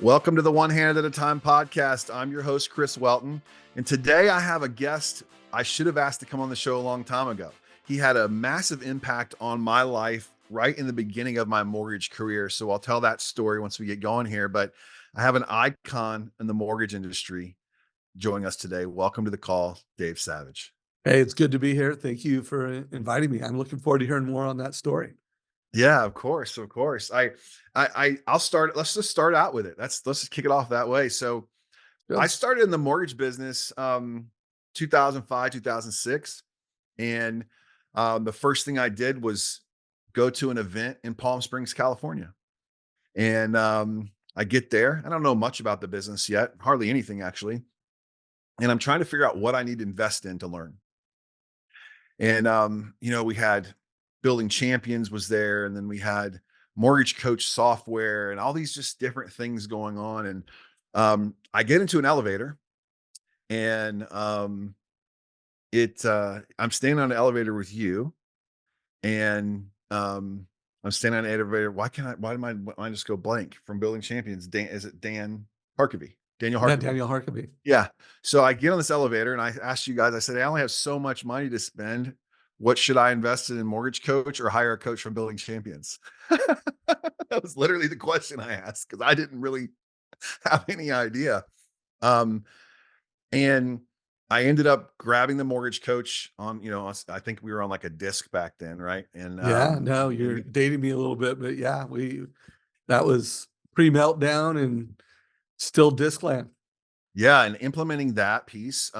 Welcome to the One Hand at a Time podcast. I'm your host, Chris Welton. And today I have a guest I should have asked to come on the show a long time ago. He had a massive impact on my life right in the beginning of my mortgage career. So I'll tell that story once we get going here. But I have an icon in the mortgage industry joining us today. Welcome to the call, Dave Savage. Hey, it's good to be here. Thank you for inviting me. I'm looking forward to hearing more on that story. Yeah, of course, of course. I'll start. Let's just start out with it. Let's just kick it off that way. So I Good. started in the mortgage business 2005, 2006. And the first thing I did was go to an event in Palm Springs, California. And I get there. I don't know much about the business yet, hardly anything actually. And I'm trying to figure out what I need to invest in to learn. And we had Building Champions was there, and then we had Mortgage Coach software and all these just different things going on. And I get into an elevator and I'm standing on an elevator with you, and I'm standing on an elevator. Why do I just go blank from Building Champions? Is it Dan Harkavy? Daniel Yeah, Harkavy. Daniel Harkavy. Yeah. So I get on this elevator and I asked you guys, I said, I only have so much money to spend. What should I invest in Mortgage Coach or hire a coach from Building Champions? That was literally the question I asked because I didn't really have any idea. Um, and I ended up grabbing the Mortgage Coach on, I think we were on like a disc back then, right? And Yeah, no, you're dating me a little bit, but yeah, that was pre-meltdown and still Discland. yeah, and implementing that piece.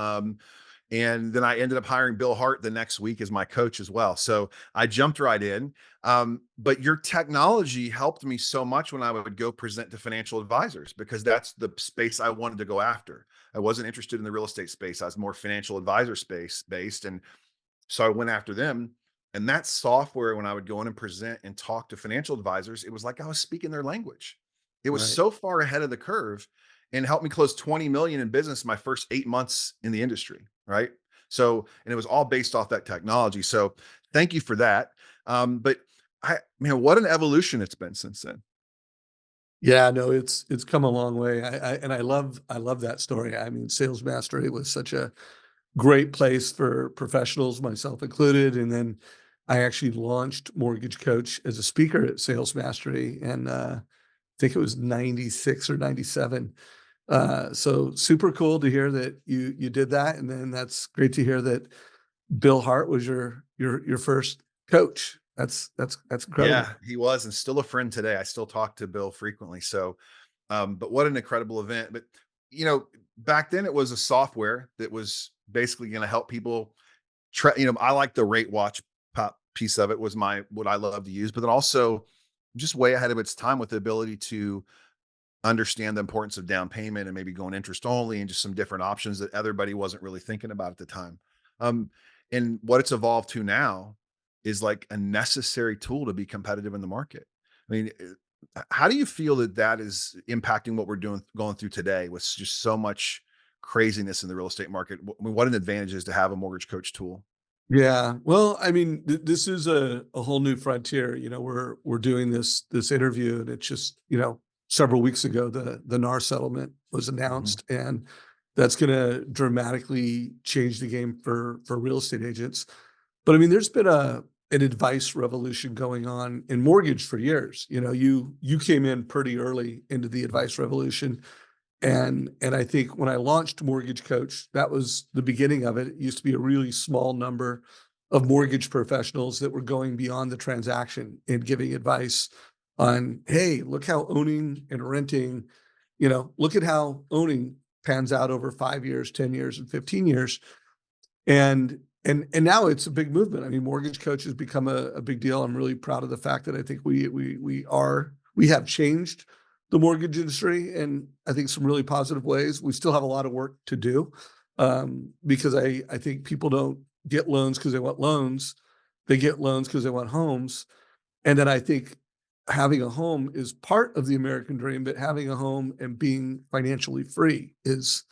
And then I ended up hiring Bill Hart the next week as my coach as well. So I jumped right in. But your technology helped me so much when I would go present to financial advisors, because that's the space I wanted to go after. I wasn't interested in the real estate space. I was more financial advisor space based. And so I went after them. And that software, when I would go in and present and talk to financial advisors, it was like I was speaking their language. It was Right. so far ahead of the curve and helped me close 20 million in business my first 8 months in the industry. Right. So, and it was all based off that technology. So thank you for that. But what an evolution it's been since then. Yeah, no, it's come a long way. I love that story. I mean, Sales Mastery was such a great place for professionals, myself included. And then I actually launched Mortgage Coach as a speaker at Sales Mastery, and I think it was 96 or 97. So super cool to hear that you did that. And then that's great to hear that Bill Hart was your first coach. That's incredible. Yeah, he was, and still a friend today. I still talk to Bill frequently. So, but what an incredible event. But, back then it was a software that was basically going to help people. I like the rate watch piece of it was what I love to use, but then also just way ahead of its time with the ability to understand the importance of down payment and maybe going interest only and just some different options that everybody wasn't really thinking about at the time. Um, and what it's evolved to now is like a necessary tool to be competitive in the market. I mean, how do you feel that is impacting what we're going through today with just so much craziness in the real estate market? I mean, what an advantage is to have a Mortgage Coach tool. Yeah. Well, I mean, this is a whole new frontier. We're doing this interview, and it's just, several weeks ago, the NAR settlement was Mhm. announced, and that's going to dramatically change the game for real estate agents. But I mean, there's been an advice revolution going on in mortgage for years. You came in pretty early into the advice revolution. And I think when I launched Mortgage Coach, that was the beginning of it. It used to be a really small number of mortgage professionals that were going beyond the transaction and giving advice on, hey, look how owning and renting, look at how owning pans out over 5 years, 10 years, and 15 years. And now it's a big movement. I mean, Mortgage Coach has become a big deal. I'm really proud of the fact that I think we have changed the mortgage industry in, I think, some really positive ways. We still have a lot of work to do, because I think people don't get loans because they want loans. They get loans because they want homes. And then I think having a home is part of the American dream, but having a home and being financially free is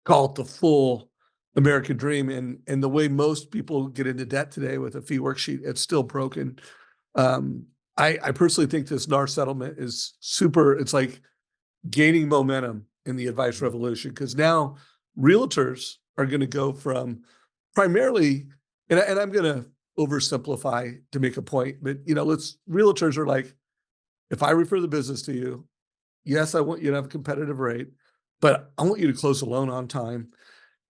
called the full American dream. And the way most people get into debt today with a fee worksheet, it's still broken. I personally think this NAR settlement is super. It's like gaining momentum in the advice Mhm. revolution because now realtors are going to go from primarily, and I'm going to oversimplify to make a point, but let's realtors are like, if I refer the business to you, yes, I want you to have a competitive rate, but I want you to close the loan on time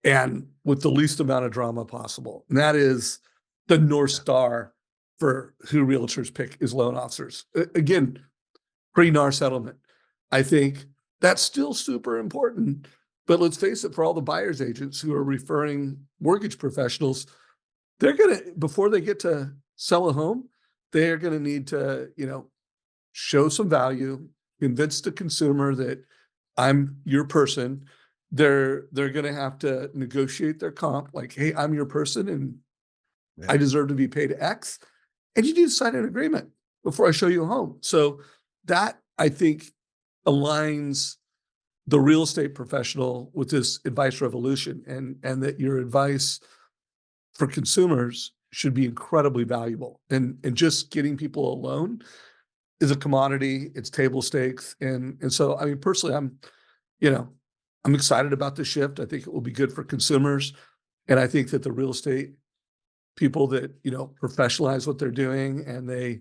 and with the least amount of drama possible. And that is the North Yeah. Star for who realtors pick is loan officers. Again, pre-NAR settlement. I think that's still super important. But let's face it, for all the buyer's agents who are referring mortgage professionals, they're going to, before they get to sell a home, they're going to need to, show some value, convince the consumer that I'm your person. They're going to have to negotiate their comp, like, hey, I'm your person and I Yeah. deserve to be paid X. And you need to sign an agreement before I show you a home. So that I think aligns the real estate professional with this advice revolution, and that your advice for consumers should be incredibly valuable. And just getting people a loan is a commodity, it's table stakes. And so I mean personally you know, I'm excited about the shift. I think it will be good for consumers. And I think that the real estate people that, professionalize what they're doing and they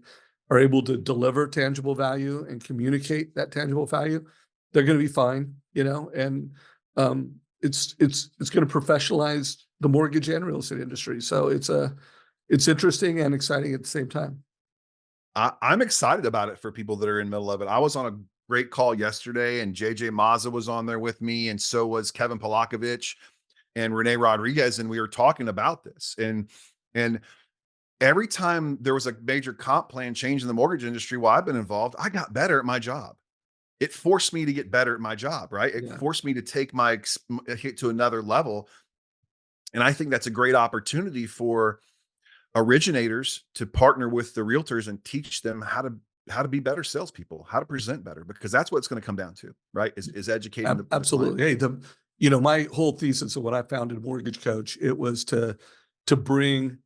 are able to deliver tangible value and communicate that tangible value, they're going to be fine, and it's going to professionalize the mortgage and real estate industry. So it's interesting and exciting at the same time. I'm excited about it for people that are in the middle of it. I was on a great call yesterday, and JJ Mazza was on there with me, and so was Kevin Polakovich and Renee Rodriguez, and we were talking about this. And every time there was a major comp plan change in the mortgage industry while I've been involved, I got better at my job. It forced me to get better at my job, right? It Yeah. forced me to take my hit to another level. And I think that's a great opportunity for originators to partner with the realtors and teach them how to be better salespeople, how to present better, because that's what it's going to come down to, right? Is educating the client. Absolutely. Hey, my whole thesis of what I found in Mortgage Coach, it was to bring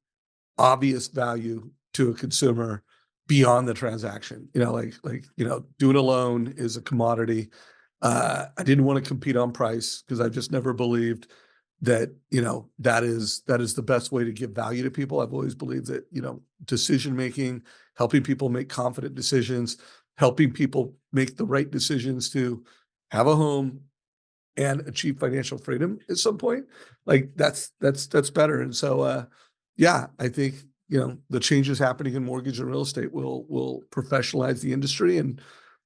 obvious value to a consumer beyond the transaction. Doing a loan is a commodity. I didn't want to compete on price because I just never believed that, that is the best way to give value to people. I've always believed that, decision making, helping people make confident decisions, helping people make the right decisions to have a home and achieve financial freedom at some point, like that's better. And so yeah, I think the changes happening in mortgage and real estate will professionalize the industry and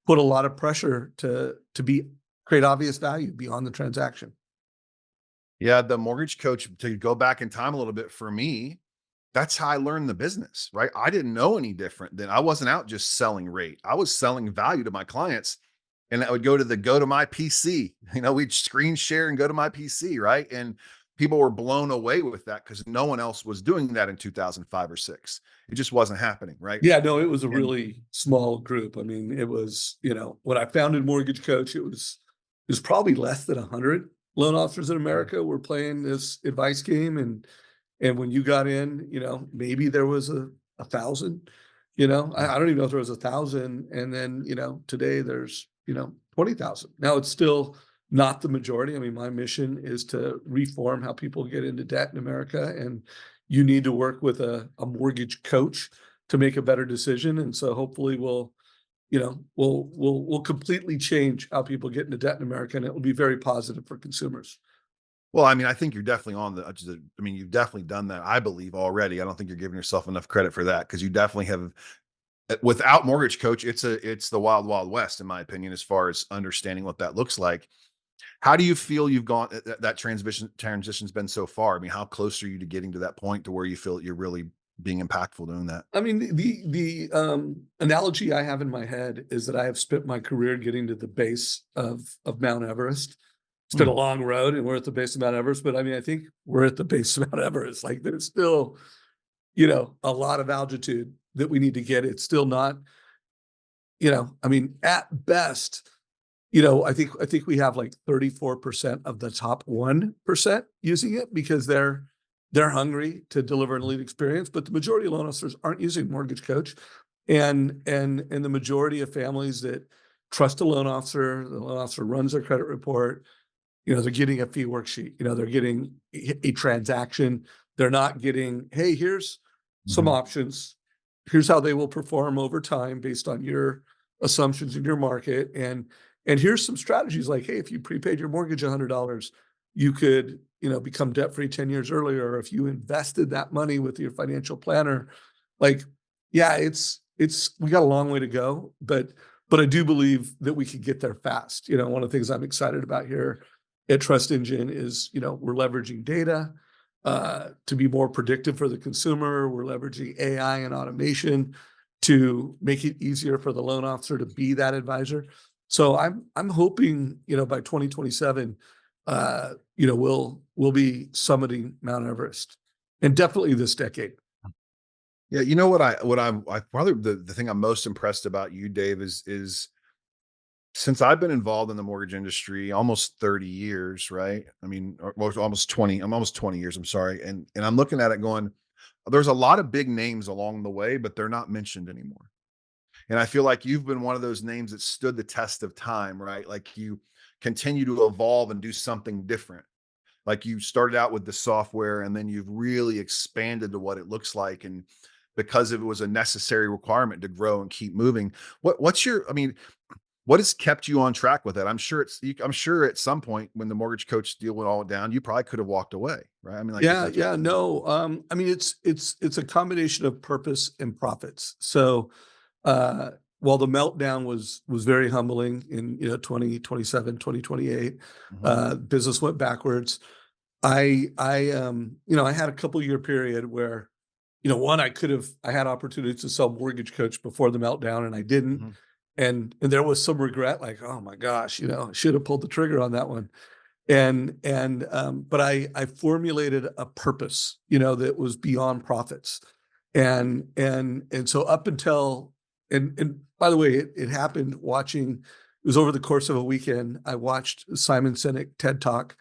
put a lot of pressure to be create obvious value beyond the transaction. Yeah, the mortgage coach, to go back in time a little bit for me, that's how I learned the business, right? I didn't know any different. Than I wasn't out just selling rate. I was selling value to my clients, and I would go to my PC. We'd screen share and go to my PC, right? And people were blown away with that because no one else was doing that in 2005 or 6. It just wasn't happening, right? Yeah, no, it was a And really small group. I mean, it was, when I founded Mortgage Coach, it was probably less than 100 loan officers in yeah, America were playing this advice game. And when you got in, maybe there was a thousand, yeah. I don't even know if there was 1,000. And then, today there's, 20,000. Now it's still not the majority. I mean, my mission is to reform how people get into debt in America. And you need to work with a mortgage coach to make a better decision. And so hopefully we'll completely change how people get into debt in America, and it will be very positive for consumers. Well, I mean, I think you're definitely on I mean, you've definitely done that, I believe, already. I don't think you're giving yourself enough credit for that because you definitely have. Without mortgage coach, it's the wild, wild west, in my opinion, as far as understanding what that looks like. How do you feel you've gone that transition's been so far? I mean, how close are you to getting to that point to where you feel you're really being impactful doing that? I mean, the analogy I have in my head is that I have spent my career getting to the base of Mount Everest. It's been a Hmm. long road, and we're at the base of Mount Everest. But I mean, I think we're at the base of Mount Everest. Like there's still, a lot of altitude that we need to get. It's still not, I mean, at best, I think we have like 34% of the top 1% using it because they're hungry to deliver an elite experience, but the majority of loan officers aren't using Mortgage Coach. And the majority of families that trust a loan officer. The loan officer runs their credit report. They're getting a fee worksheet. They're getting a transaction. They're not getting, hey, here's some Mhm. options. Here's how they will perform over time based on your assumptions in your market. And here's some strategies like, hey, if you prepaid your mortgage $100, you could, become debt free 10 years earlier. Or if you invested that money with your financial planner, like, yeah, we got a long way to go, but I do believe that we could get there fast. One of the things I'm excited about here at Trust Engine is, we're leveraging data to be more predictive for the consumer. We're leveraging AI and automation to make it easier for the loan officer to be that advisor. So I'm hoping, by 2027, we'll be summiting Mount Everest, and definitely this decade. Yeah, I probably the thing I'm most impressed about you, Dave, is since I've been involved in the mortgage industry almost 30 years, right? I mean, or well, almost 20, I'm almost 20 years, I'm sorry. And I'm looking at it going, there's a lot of big names along the way, but they're not mentioned anymore. And I feel like you've been one of those names that stood the test of time, right? Like you continue to evolve and do something different. Like you started out with the software and then you've really expanded to what it looks like. And because it was a necessary requirement to grow and keep moving. What's your, I mean, what has kept you on track with it? I'm sure at some point when the mortgage coach deal went all down, you probably could have walked away, right? I mean, like if Yeah, that's what yeah, no. I mean, it's a combination of purpose and profits. So uh while the meltdown was very humbling in 2027, 2028, Mhm, business went backwards. I had a couple year period where, one, I had opportunities to sell mortgage coach before the meltdown and I didn't. mhm, And there was some regret, like, oh my gosh, I should have pulled the trigger on that one. But I formulated a purpose, that was beyond profits. And so up until, and by the way, it happened watching, it was over the course of a weekend. I watched Simon Sinek TED Talk.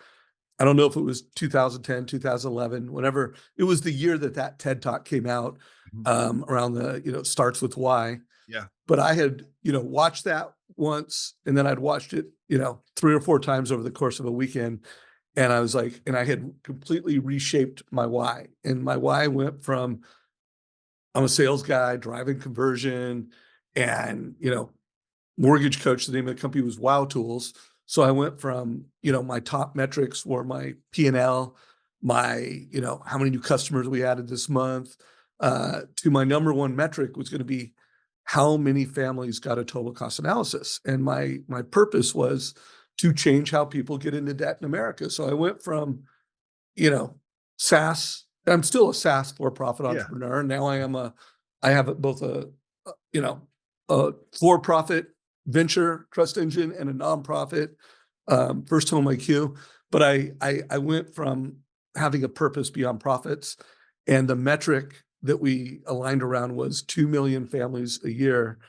I don't know if it was 2010, 2011, whenever it was the year that TED Talk came out, mhm. around the, starts with why. Yeah. But I had, watched that once, and then I'd watched it, 3 or 4 times over the course of a weekend. And I was like, and I had completely reshaped my why. And my why went from, I'm a sales guy driving conversion, and, mortgage coach, the name of the company was Wow Tools. So I went from, my top metrics were my P&L, my, how many new customers we added this month, to my number one metric was going to be how many families got a total cost analysis. And my purpose was to change how people get into debt in America. So I went from, you know, SaaS. I'm still a SaaS for-profit Yeah. entrepreneur. Now I have both a for-profit venture trust engine and a nonprofit, First Home IQ. But I went from having a purpose beyond profits, and the metric that we aligned around was 2 million families a year.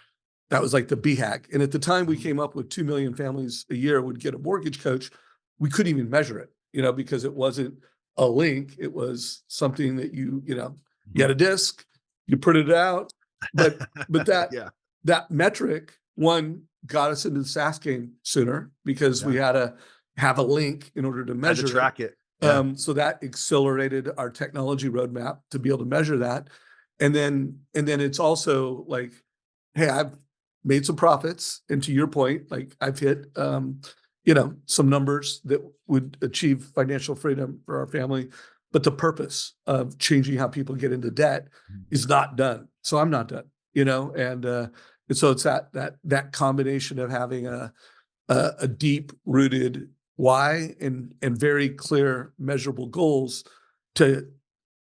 That was like the BHAG. And at the time we Mhm, came up with 2 million families a year would get a mortgage coach, we couldn't even measure it, because it wasn't a link. It was something that you mhm. had a disc, you printed it out. But Yeah, that metric, one, got us into the SaaS game sooner because we yeah. had to have a link in order to Had to measure it. track it. Yeah. So that accelerated our technology roadmap to be able to measure that. And then it's also like, hey, I've made some profits. And to your point, like I've hit some numbers that would achieve financial freedom for our family. But the purpose of changing how people get into debt Mhm. is not done. So I'm not done, and so it's that combination of having a deep rooted why and very clear measurable goals to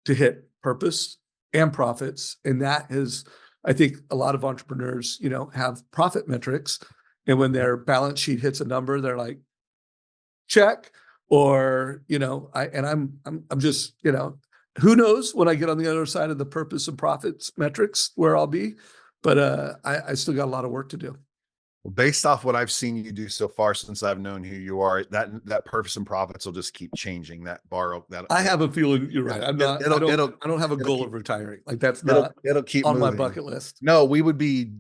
hit purpose and profits. And that is, I think a lot of entrepreneurs, have profit metrics. And when Mhm. their balance sheet hits a number, they're like, check. Or, I'm just, who knows when I get on the other side of the purpose and profits metrics where I'll be. But I still got a lot of work to do. Well, based off what I've seen you do so far since I've known who you are, that purpose and profits will just keep changing. That bar I have a feeling you're right. I'm not, I don't have a it'll goal keep of retiring. Like that's not it'll keep on my moving. bucket list. No, we would be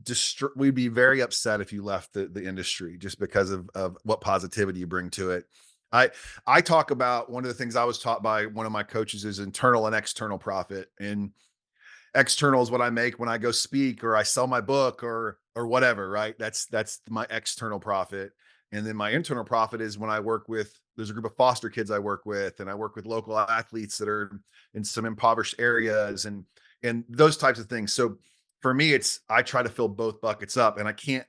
we'd be very upset if you left the industry just because of what positivity you bring to it. I I talk about one of the things I was taught by one of my coaches is internal and external profit. And external is what I make when I go speak or I sell my book or whatever, right? That's my external profit. And then my internal profit is when I work with there's a group of foster kids I work with, and I work with local athletes that are in some impoverished areas and those types of things. So for me, it's I try to fill both buckets up, and I can't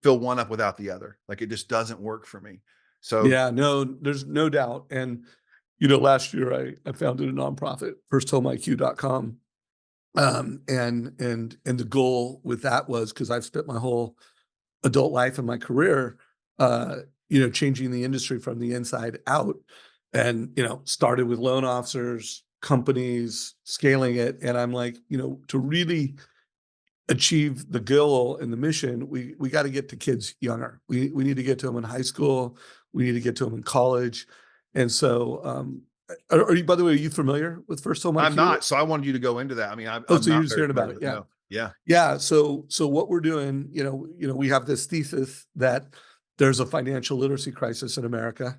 fill one up without the other. Like it just doesn't work for me. So Yeah, no, there's no doubt. And last year I founded a nonprofit, firsthomeIQ.com. And the goal with that was because I've spent my whole adult life and my career, changing the industry from the inside out, and started with loan officers, companies, scaling it, and I'm like, to really achieve the goal and the mission, we got to get to kids younger. We need to get to them in high school. We need to get to them in college, and so. Are you, by the way, are you familiar with First Home I'm IQ? not. So I wanted you to go into that. I mean, Oh, I'm so you're not just very hearing familiar about it? with it. Yeah. No. Yeah. Yeah, so what we're doing, we have this thesis that there's a financial literacy crisis in America,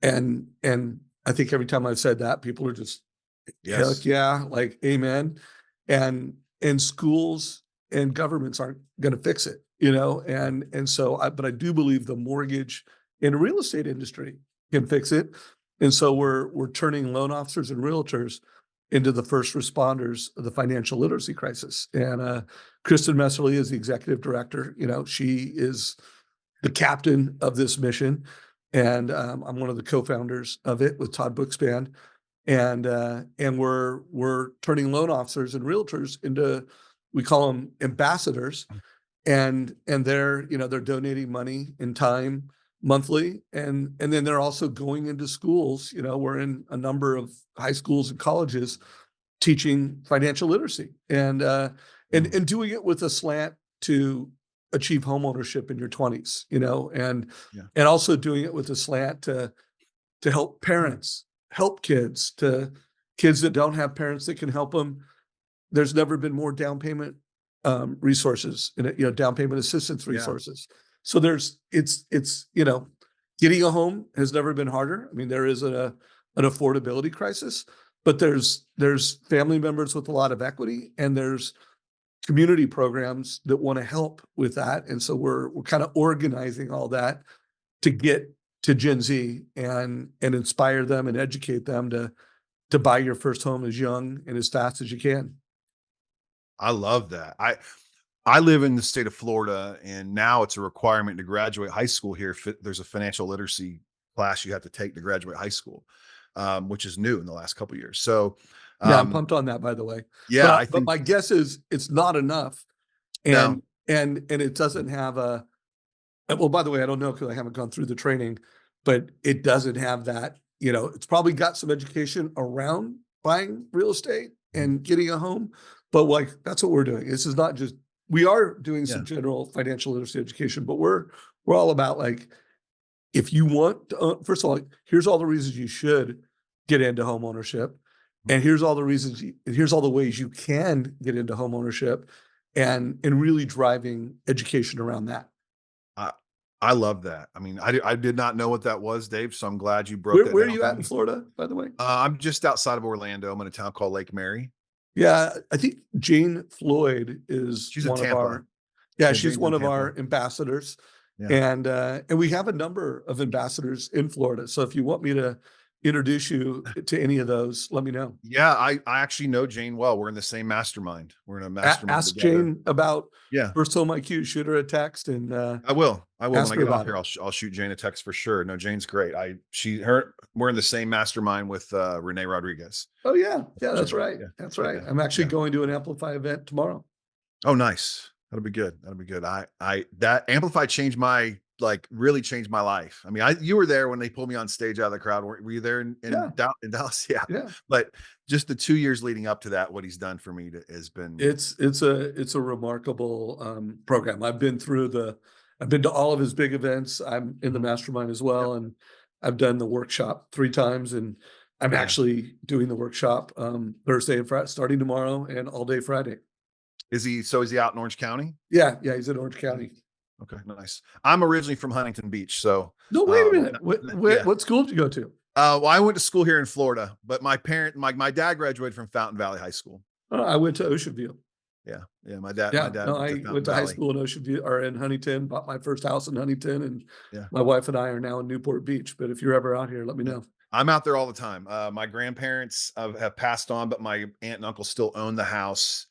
and I think every time I've said that, people are just heck Yes. yeah, like amen, and schools and governments aren't going to fix it, and so but I do believe the mortgage and real estate industry can fix it, and so we're turning loan officers and realtors into the first responders of the financial literacy crisis. And Kristen Messerly is the executive director. She is the captain of this mission, and I'm one of the co-founders of it with Todd Bookspan. And we're turning loan officers and realtors into, we call them ambassadors, and they're donating money and time monthly, and then they're also going into schools. We're in a number of high schools and colleges teaching financial literacy, Mm. and doing it with a slant to achieve homeownership in your 20s, Yeah. and also doing it with a slant to help parents, help kids, to kids that don't have parents that can help them. There's never been more down payment resources, down payment assistance Yeah. resources. So it's getting a home has never been harder. I mean, there is an affordability crisis, but there's family members with a lot of equity, and there's community programs that want to help with that. And so we're kind of organizing all that to get to Gen Z and inspire them and educate them to buy your first home as young and as fast as you can. I love that. I live in the state of Florida, and now it's a requirement to graduate high school here. There's a financial literacy class you have to take to graduate high school, which is new in the last couple of years. So, Yeah, I'm um, pumped on that, by the way. But yeah, I but think my guess is it's not enough, no. and it doesn't have a. Well, by the way, I don't know because I haven't gone through the training, but it doesn't have that. It's probably got some education around buying real estate and getting a home, but like that's what we're doing. This is not just we are doing Yeah. some general financial literacy education, but we're all about like if you want to, first of all, like, here's all the reasons you should get into home ownership, and here's all the reasons, and here's all the ways you can get into home ownership, and really driving education around that. I I love that. I mean, I did not know what that was, Dave, so I'm glad you broke that Where are down you for at in me. Florida, by the way? I'm just outside of Orlando. I'm in a town called Lake Mary. Yeah, I think Jane Floyd is She's in one of Tampa. our, yeah, Yeah, she's Jane's in one of Tampa. our ambassadors, Yeah. and we have a number of ambassadors in Florida. So if you want me to introduce you to any of those, let me know. Yeah, I actually know Jane well. We're in the same mastermind. We're in a mastermind Ask together. Jane about Yeah, First Home IQ. Shoot her a text and I will. I will when ask I her get off about here. it. I'll shoot Jane a text for sure. No, Jane's great. We're in the same mastermind with Renee Rodriguez. Oh yeah, yeah, Which that's is right. yeah, That's right. yeah, I'm actually yeah. going to an Amplify event tomorrow. Oh, nice. That'll be good. That'll be good. I that Amplify changed my like really changed my life. I mean, you were there when they pulled me on stage out of the crowd. Were you there Yeah, in Dallas? Yeah. yeah. But just the 2 years leading up to that, what he's done for me has been It's a remarkable program. I've been to all of his big events. I'm in the Mhm. mastermind as Yep. well, and I've done the workshop 3 times, and I'm Yeah. actually doing the workshop, Thursday and Friday, starting tomorrow and all day Friday. Is he out in Orange County? Yeah, yeah, he's in Orange Yeah. County. Okay, nice. I'm originally from Huntington Beach, so, No, wait a minute. n n What yeah. what school did you go to? Well, I went to school here in Florida, but my dad graduated from Fountain Valley High School. I went to Ocean View. Yeah, yeah, my Yeah, dad no, went to I went Fountain to high Valley. school in Ocean View or in Huntington, bought my first house in Huntington, and Yeah, my wife and I are now in Newport Beach, but if you're ever out here, let me yeah. know. I'm out there all the time. My grandparents, have passed on, but my aunt and uncle still own the house,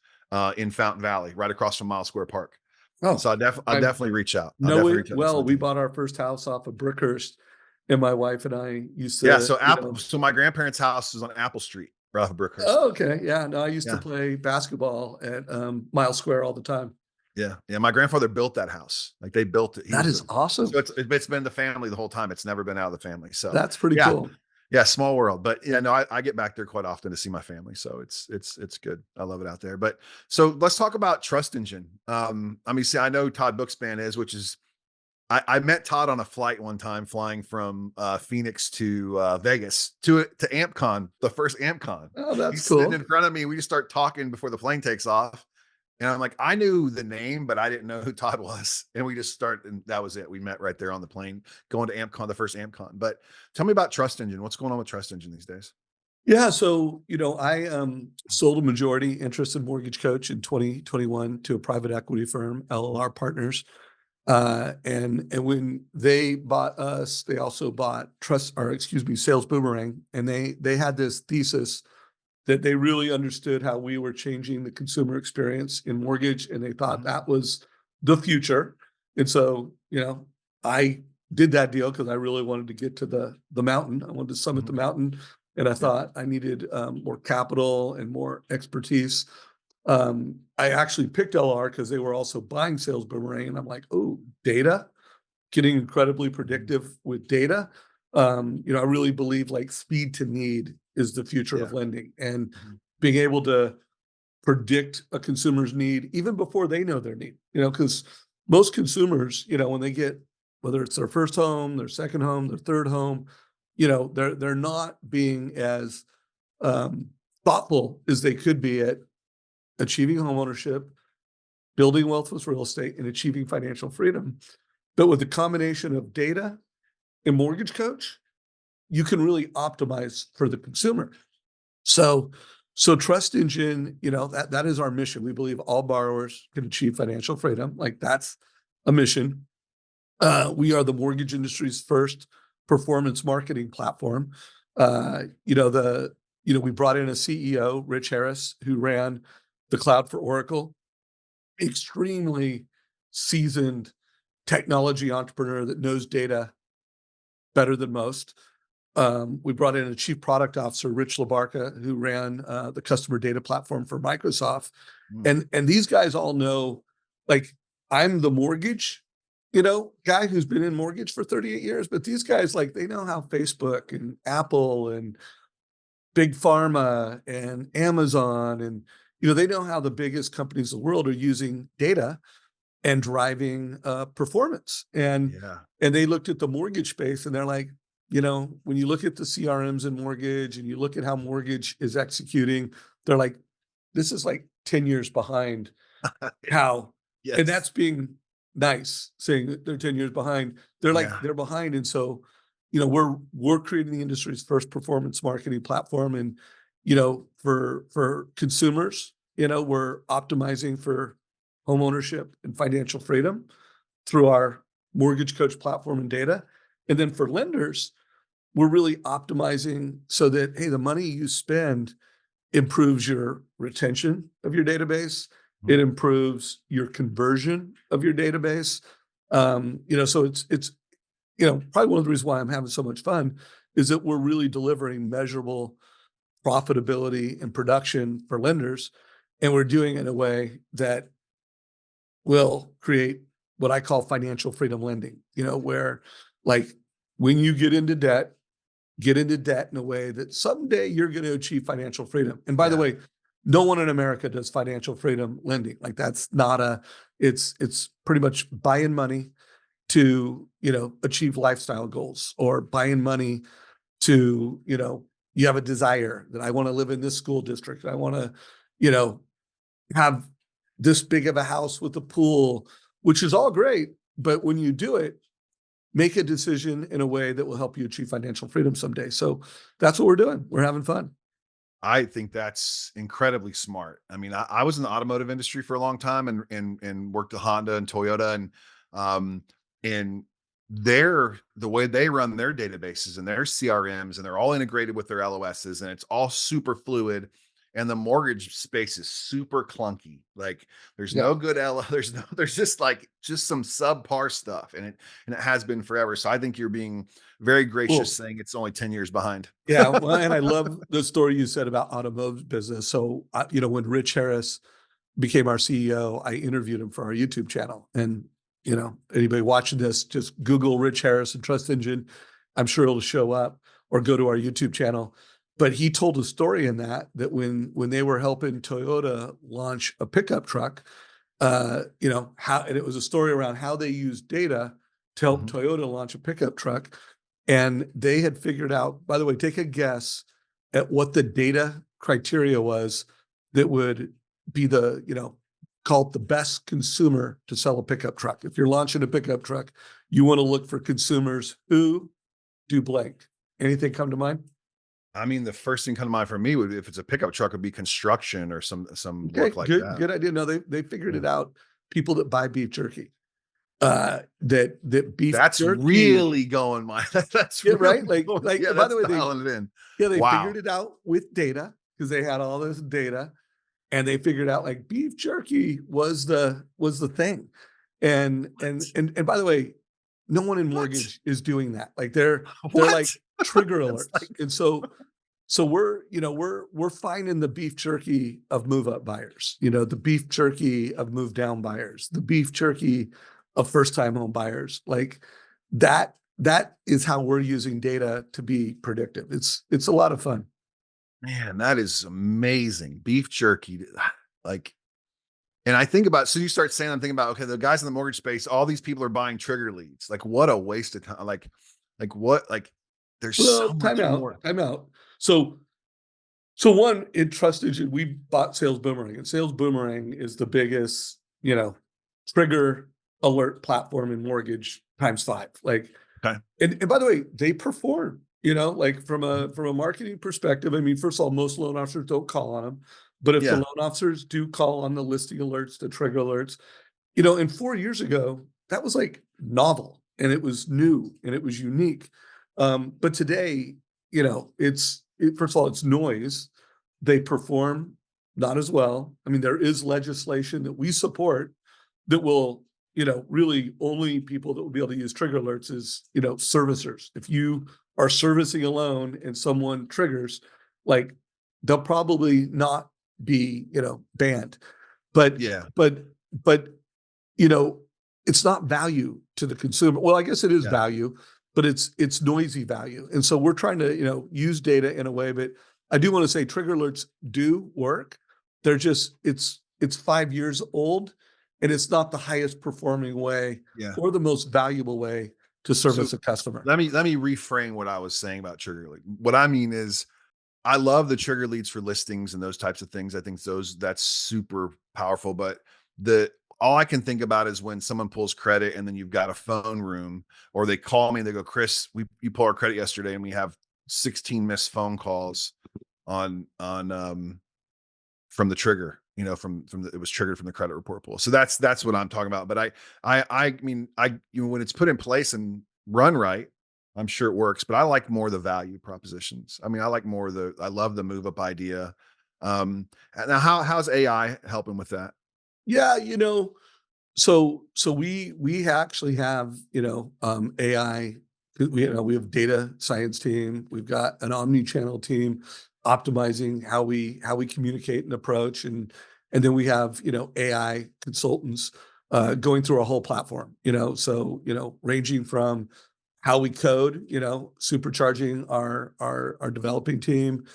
in Fountain Valley, right across from Miles Square Park. So Oh, I'll I definitely reach out. I'll know definitely it reach out next well. time I We see him. bought our first house off of Brickhurst, and my wife and I used Yeah, to, so my grandparents' house is on Apple Street, right off of Brookhurst. oh, okay, yeah, no, I used to Yeah, play basketball at, Miles Square all the time. yeah, yeah. My grandfather built that house. Like they built it. He That was is the awesome. so it's been the family the whole time. It's never been out of the family. So That's pretty yeah, cool. yeah, small world. But yeah, no, I get back there quite often to see my family. So it's good. I love it out there. But so let's talk about Trust Engine. I mean, see, I know Todd Bookspan is, which is I met Todd on a flight one time flying from Phoenix to Vegas to AmpCon, the first AmpCon. Oh, that's He's sitting in cool. front of me. We just start talking before the plane takes off. And I'm like, I knew the name, but I didn't know who Todd was. And we just start, and that was it. We met right there on the plane going to AmpCon, the first AmpCon. But tell me about Trust Engine. What's going on with Trust Engine these days? Yeah, so, I, sold a majority interest in Mortgage Coach in 2021 to a private equity firm, LLR Partners. And when they bought us, they also bought Sales Boomerang, and they had this thesis that they really understood how we were changing the consumer experience in mortgage, and they thought Mhm. that was the future. And so, I did that deal because I really wanted to get to the mountain. I wanted to summit the Mhm. mountain, and I Yep. thought I needed more capital and more expertise. I actually picked LR because they were also buying Sales Boomerang, and I'm like, oh, data, getting incredibly Mhm. predictive with data. I really believe like speed to need is the future of Yeah. lending, and Mhm. being able to predict a consumer's need even before they know their need. Because most consumers, when they get, whether it's their first home, their second home, their third home, they're not being as um, thoughtful as they could be at achieving homeownership, building wealth with real estate, and achieving financial freedom. But with the combination of data and Mortgage Coach, you can really optimize for the consumer. So, so Trust Engine, that is our mission. We believe all borrowers can achieve financial freedom. Like that's a mission. We are the mortgage industry's first performance marketing platform. We brought in a CEO, Rich Harris, who ran the cloud for Oracle, extremely seasoned technology entrepreneur that knows data better than most. We brought in a chief product officer, Rich Labarca, who ran the customer data platform for Microsoft. Mm. And these guys all know, like, I'm the mortgage, guy who's been in mortgage for 38 years, but these guys, like, they know how Facebook and Apple and Big Pharma and Amazon and, they know how the biggest companies in the world are using data and driving performance. Yeah. And they looked at the mortgage space and they're like, when you look at the CRMs in mortgage and you look at how mortgage is executing, they're like, this is like 10 years behind how, and Yes. that's being nice, saying that they're 10 years behind. They're like, Yeah. they're behind. And so, we're creating the industry's first performance marketing platform. And, for consumers, we're optimizing for home ownership and financial freedom through our Mortgage Coach platform and data. And then for lenders, we're really optimizing so that, hey, the money you spend improves your retention of your database. Mhm. It improves your conversion of your database. So it's probably one of the reasons why I'm having so much fun is that we're really delivering measurable profitability and production for lenders, and we're doing it in a way that will create what I call financial freedom lending, where, like, when you get into debt in a way that someday you're going to achieve financial freedom. And by the Yeah. way, no one in America does financial freedom lending. Like that's not it's pretty much buying money to, achieve lifestyle goals, or buying money to, you have a desire that I want to live in this school district. I want to, you know, have this big of a house with a pool, which is all great. But when you do it, make a decision in a way that will help you achieve financial freedom someday. So that's what we're doing. We're having fun. I think that's incredibly smart. I mean, I was in the automotive industry for a long time and worked at Honda and Toyota um and the way they run their databases and their CRMs, and they're all integrated with their LOSs, and it's all super fluid. And the mortgage space is super clunky. Like there's Yeah. no good there's just like just some subpar stuff, and it has been forever. So I think you're being very gracious Cool. saying it's only 10 years behind. Yeah. Well, and I love the story you said about automotive business. So, when Rich Harris became our CEO, I interviewed him for our YouTube channel. And, anybody watching this, just Google Rich Harris and Trust Engine. I'm sure it'll show up, or go to our YouTube channel. But he told a story in that when they were helping Toyota launch a pickup truck, and it was a story around how they used data to help Mhm. Toyota launch a pickup truck. And they had figured out, by the way, take a guess at what the data criteria was that would be called the best consumer to sell a pickup truck. If you're launching a pickup truck, you want to look for consumers who do blank. Anything come to mind? I mean, the first thing come to mind for me would, if it's a pickup truck, would be construction or some Okay, work like good, that. good idea. No, they figured Yeah. it out. People that buy beef jerky. That beef That's jerky. really going my that's Yeah, right. really going, yeah, By the that's way, dialing it in. they Wow. figured it out with data, because they had all this data, and they figured out like beef jerky was the thing. What? And by the way, no one in What? mortgage is doing that. Like they're like What? trigger That's alerts. like And so we're finding the beef jerky of move up buyers, the beef jerky of move down buyers, the beef jerky of first time home buyers. Like that is how we're using data to be predictive. It's a lot of fun. man, that is amazing. Beef jerky, like, and I think about, so you start saying, I'm thinking about, okay, the guys in the mortgage space, all these people are buying trigger leads. Like, what a waste of time. Like what? Like, there's Well, so time much out, more. time out. So one, in Trust Engine, we bought Sales Boomerang, and Sales Boomerang is the biggest, trigger alert platform in mortgage times five. Like, Okay. and by the way, they perform, like from Mhm. a marketing perspective. I mean, first of all, most loan officers don't call on them, but if the Yeah. loan officers do call on the listing alerts, the trigger alerts, and 4 years ago, that was like novel, and it was new, and it was unique. But today, first of all, it's noise. They perform not as well. I mean, there is legislation that we support that will, really only people that will be able to use trigger alerts is, servicers. If you are servicing a loan and someone triggers, like they'll probably not be, banned. But Yeah. but but you know, it's not value to the consumer. Well, I guess it is Yeah. value, but it's noisy value. And so we're trying to, use data in a way. But I do want to say trigger alerts do work. They're just it's 5 years old, and it's not the highest performing way Yeah. or the most valuable way to So service a customer. let me reframe what I was saying about trigger lead. What I mean is, I love the trigger leads for listings and those types of things. I think that's super powerful. But the all I can think about is when someone pulls credit and then you've got a phone room, or they call me and they go, Chris, you pulled our credit yesterday and we have 16 missed phone calls on from the trigger, it was triggered from the credit report pool. So that's what I'm talking about. But I mean, when it's put in place and run right, I'm sure it works. But I like more the value propositions. I mean, I love the move up idea. Now how's AI helping with that? Yeah, so we actually have, AI. We have data science team. We've got an omni-channel team optimizing how we communicate and approach, and then we have, AI consultants going through our whole platform. So ranging from how we code, supercharging our developing team.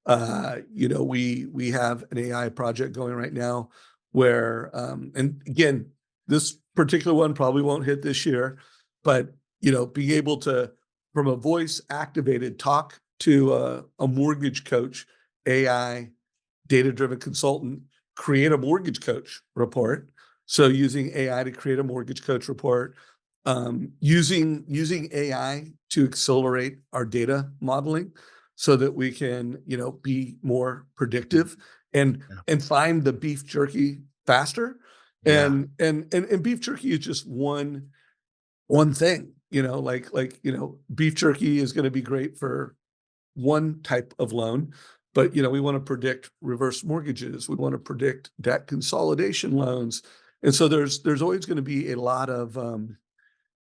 We have an AI project going right now where, and again, this particular one probably won't hit this year, but being able to, from a voice activated talk to a mortgage coach, AI, data driven consultant, create a mortgage coach report. So using AI to create a mortgage coach report, using AI to accelerate our data modeling so that we can be more predictive and Yeah. find the beef jerky faster. Yeah. And beef jerky is just one thing, beef jerky is going to be great for one type of loan, but we want to predict reverse mortgages, we want to predict debt consolidation loans, and so there's always going to be a lot of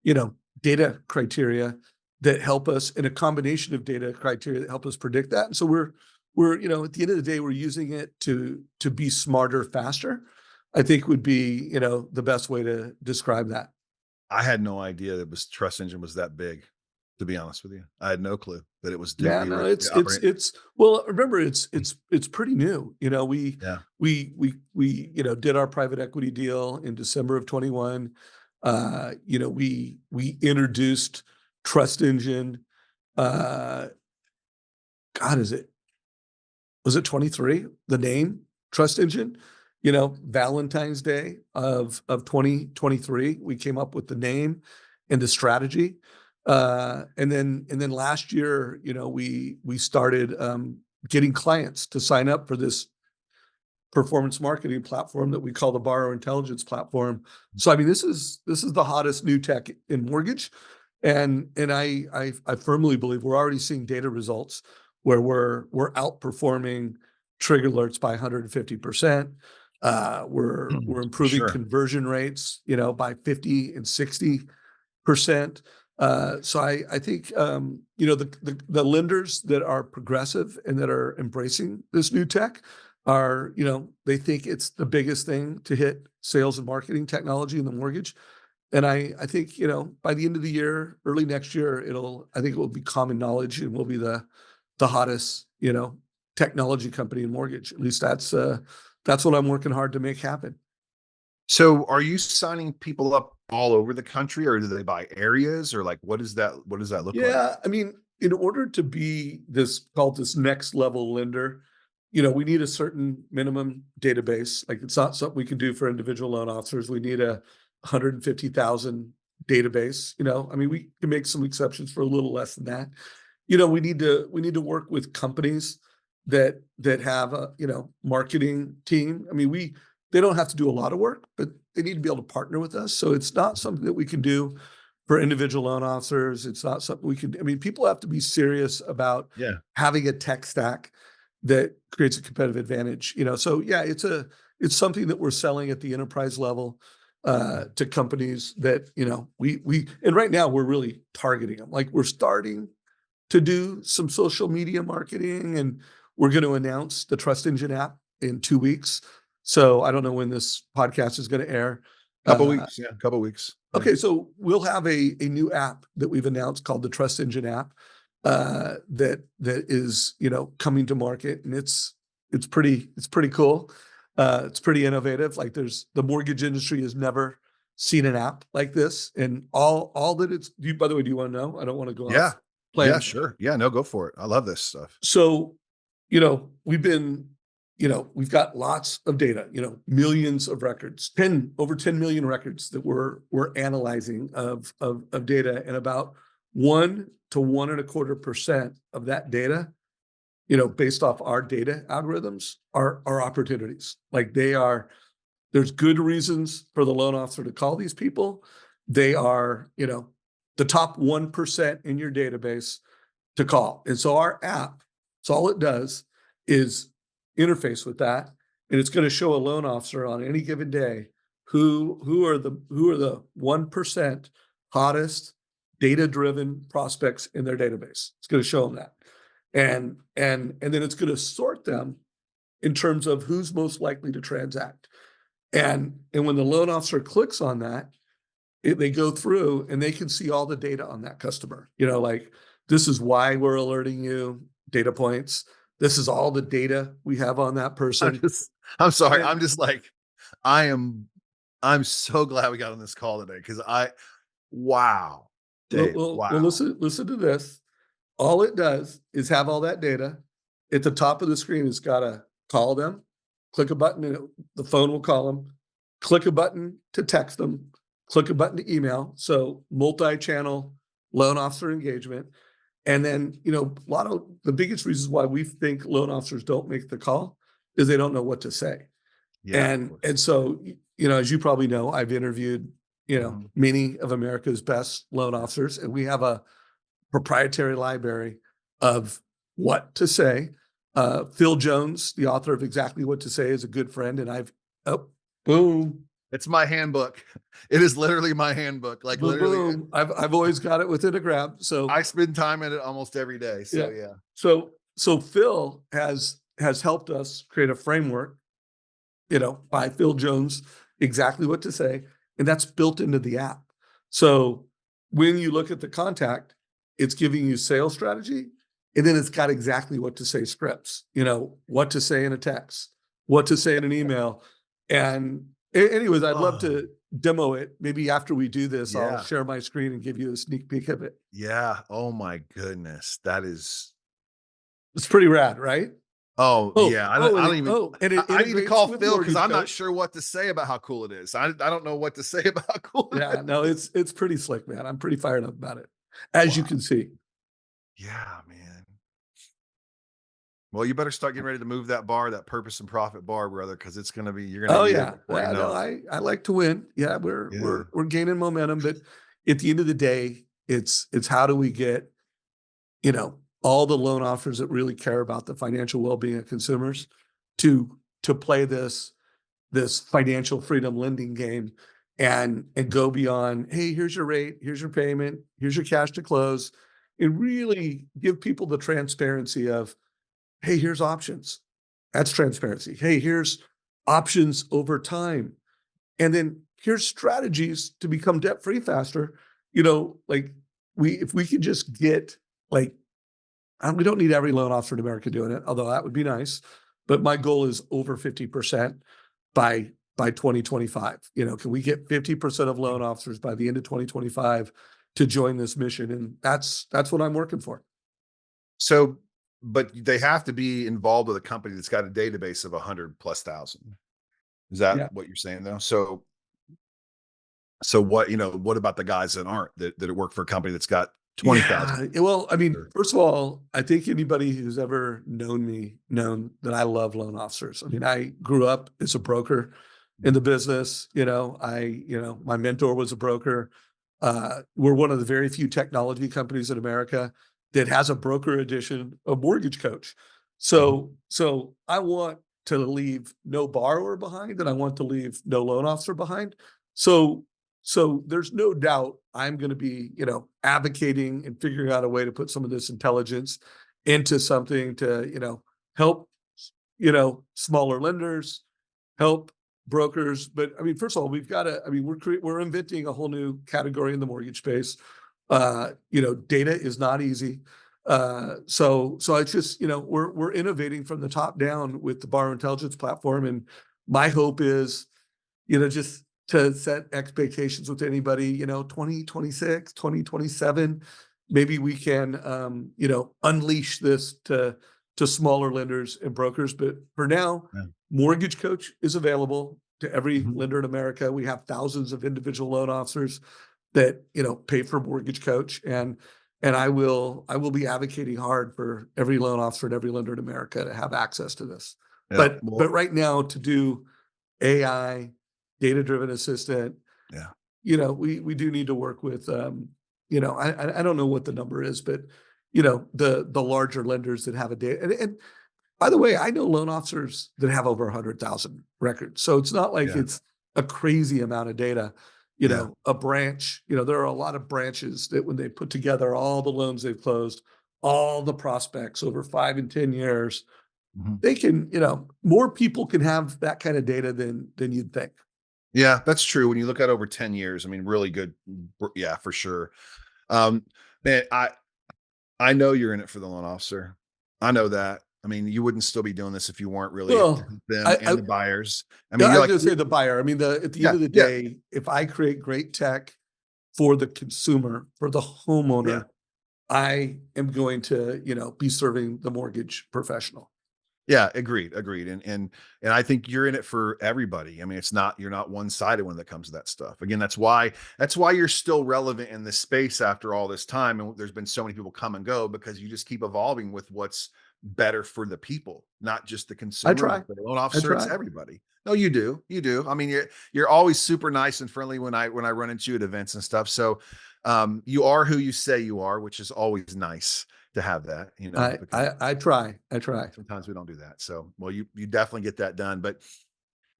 you know data criteria that help us, in a combination of data criteria that help us predict that. And so we're at the end of the day, we're using it to be smarter faster, I think would be the best way to describe that. I had no idea that was Trust Engine was that big, to be honest with you. I had no clue that it was Yeah, you no, were it's it's operating. it's well, remember, it's pretty new. We Yeah. did our private equity deal in December of 21. We introduced Trust Engine. Uh, God, was it 23? The name Trust Engine. Valentine's Day of 2023, we came up with the name and the strategy. And then last year, we started getting clients to sign up for this performance marketing platform that we call the borrower intelligence platform. So I mean, this is the hottest new tech in mortgage, and I firmly believe we're already seeing data results where we're outperforming trigger alerts by 150%. We're improving Sure. conversion rates, by 50 and 60%. So I think the lenders that are progressive and that are embracing this new tech are, they think it's the biggest thing to hit sales and marketing technology in the mortgage. And I think, by the end of the year, early next year, I think it will be common knowledge and we'll be the hottest, technology company in mortgage. At least that's what I'm working hard to make happen. So are you signing people up all over the country, or do they buy areas, or like what does that look like? Yeah, I mean, in order to be this next level lender, we need a certain minimum database. Like, it's not something we can do for individual loan officers. We need a 150,000 database. I mean, we can make some exceptions for a little less than that. We need to work with companies that have a marketing team. I mean, they don't have to do a lot of work, but they need to be able to partner with us. So it's not something that we can do for individual loan officers. It's not something we can. I mean, people have to be serious about Yeah. having a tech stack that creates a competitive advantage. So yeah, it's something that we're selling at the enterprise level to companies that we and right now we're really targeting them. Like, we're starting to do some social media marketing, and we're going to announce the Trust Engine app in 2 weeks. So I don't know when this podcast is going to air. Couple Uh, weeks, yeah, couple weeks. Yeah. okay, so we'll have a new app that we've announced called the Trust Engine app that is coming to market, and it's pretty cool. It's pretty innovative. Like, the mortgage industry has never seen an app like this, and all that it's. By the way, do you want to know? I don't want to go Yeah. off Yeah, plan. sure. Yeah, no, go for it. I love this stuff. So, we've got lots of data, millions of records, over 10 million records that we're analyzing of data, and about 1 to 1.25% of that data, based off our data algorithms, are opportunities. Like, there's good reasons for the loan officer to call these people. They are, the top 1% in your database to call. And so our app, so all it does is interface with that, and it's going to show a loan officer on any given day who are the 1% hottest data driven prospects in their database. It's going to show them that, and then it's going to sort them in terms of who's most likely to transact. And when the loan officer clicks on that, they go through and they can see all the data on that customer. Like, this is why we're alerting you, data points. This is all the data we have on that I'm person. just I'm sorry. And I'm just like I am I'm so glad we got on this call today, because wow. Well, Wow. listen to this. All it does is have all that data. At the top of the screen, it's got to call them, click a button, and the phone will call them, click a button to text them, click a button to email. So multi-channel loan officer engagement. And then, a lot of the biggest reasons why we think loan officers don't make the call is they don't know what to say. Yeah, of And course. so, as you probably know, I've interviewed, Mhm. many of America's best loan Yeah. officers, and we have a proprietary library of what to say. Phil Jones, the author of Exactly What to Say, is a good friend, and oh, boom, It's my handbook. It is literally my handbook. Like boom, literally, boom. I've always got it within a grab. So I spend time in it almost every day. yeah, So yeah. so Phil has helped us create a framework, by Phil Jones, Exactly What to Say, and that's built into the app. So when you look at the contact, it's giving you sales strategy, and then it's got exactly what to say scripts, what to say in a text, what to say in an email. And anyways, I'd love Oh, to demo it. Maybe after we do this, I'll yeah. share my screen and give you a sneak peek of it. Yeah. Oh my goodness. That is It's pretty rad, right? oh yeah. And it I need to integrates call with Phil because Mortgage I'm not Coach. sure what to say about how cool it is. I don't know what to say about how cool it Yeah, no, is. it's pretty slick, man. I'm pretty fired up about it, as you Wow. can see. Yeah, man. Well, you better start getting ready to move that bar, that purpose and profit bar, brother, because it's gonna be you're gonna Oh need it yeah, before you no, know it. I like to win. Yeah, we're Yeah. we're we're gaining momentum, but at the end of the day, it's how do we get all the loan offers that really care about the financial well-being of consumers to play this financial freedom lending game and go beyond, hey, here's your rate, here's your payment, here's your cash to close, and really give people the transparency of, hey, here's options. That's transparency. Hey, here's options over time. And then here's strategies to become debt free faster. Like if we could just get like, we don't need every loan officer in America doing it, although that would be nice. But my goal is over 50% by 2025. Can we get 50% of loan officers by the end of 2025 to join this mission? And that's what I'm working for. So, but they have to be involved with a company that's got a database of 100 plus thousand. Is that Yeah. what you're saying though? So what, what about the guys that aren't that work for a company that's got 20,000? Yeah. Well, I mean, first of all, I think anybody who's ever known me known that I love loan officers. I mean, I grew up as a broker in the business. My mentor was a broker. We're one of the very few technology companies in America that has a broker edition of Mortgage Coach. Mhm. So I want to leave no borrower behind, and I want to leave no loan officer behind. So so there's no doubt I'm going to be, advocating and figuring out a way to put some of this intelligence into something to, help, smaller lenders, help brokers. But I mean, first of all, we've got to, I mean, we're inventing a whole new category in the mortgage space. Data is not easy. So it's just, we're innovating from the top down with the borrower intelligence platform. And my hope is, just to set expectations with anybody, 2026, 2027, maybe we can, unleash this to smaller lenders and brokers. But for now, Yeah. Mortgage Coach is available to every Mhm. lender in America. We have thousands of individual loan officers that, pay for Mortgage Coach. And I will be advocating hard for every loan officer and every lender in America to have access to this. Yeah. But right now, to do AI, data-driven assistant, Yeah. we do need to work with, I don't know what the number is, but, the larger lenders that have a data. And by the way, I know loan officers that have over 100,000 records. So it's not like Yeah. it's a crazy amount of data. Yeah. A branch, there are a lot of branches that when they put together all the loans they've closed, all the prospects over 5 and 10 years, Mhm. they can, more people can have that kind of data than you'd think. Yeah, that's true. When you look at over 10 years, I mean, really good. Yeah, for sure. Um, man, I know you're in it for the loan officer. I know that. I mean, you wouldn't still be doing this if you weren't really to Well, help them I and the buyers. I yeah, mean, I you're was like, gonna say the buyer. I mean, at the end yeah, of the yeah. day, if I create great tech for the consumer, for the Yeah. homeowner, I am going to, be serving the mortgage professional. Yeah, agreed, agreed, and I think you're in it for everybody. I mean, you're not one-sided when it comes to that stuff. Again, that's why you're still relevant in this space after all this time, and there's been so many people come and go because you just keep evolving with what's better for the people, not just the I consumer, try. but for the loan I officer, it's try. everybody. No, you do, you do. I mean, you're always super nice and friendly when I run into you at events and stuff. So, you are who you say you are, which is always nice to have that, I because I I try. I try. sometimes we don't do that. So, well, you definitely get that done. But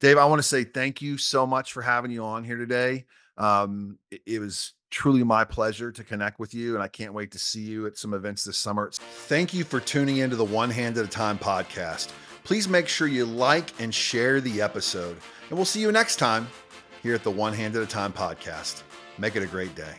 Dave, I want to say thank you so much for having you on here today. It was truly my pleasure to connect with you, and I can't wait to see you at some events this summer. Thank you for tuning into the One Hand at a Time podcast. Please make sure you like and share the episode, and we'll see you next time here at the One Hand at a Time podcast. Make it a great day.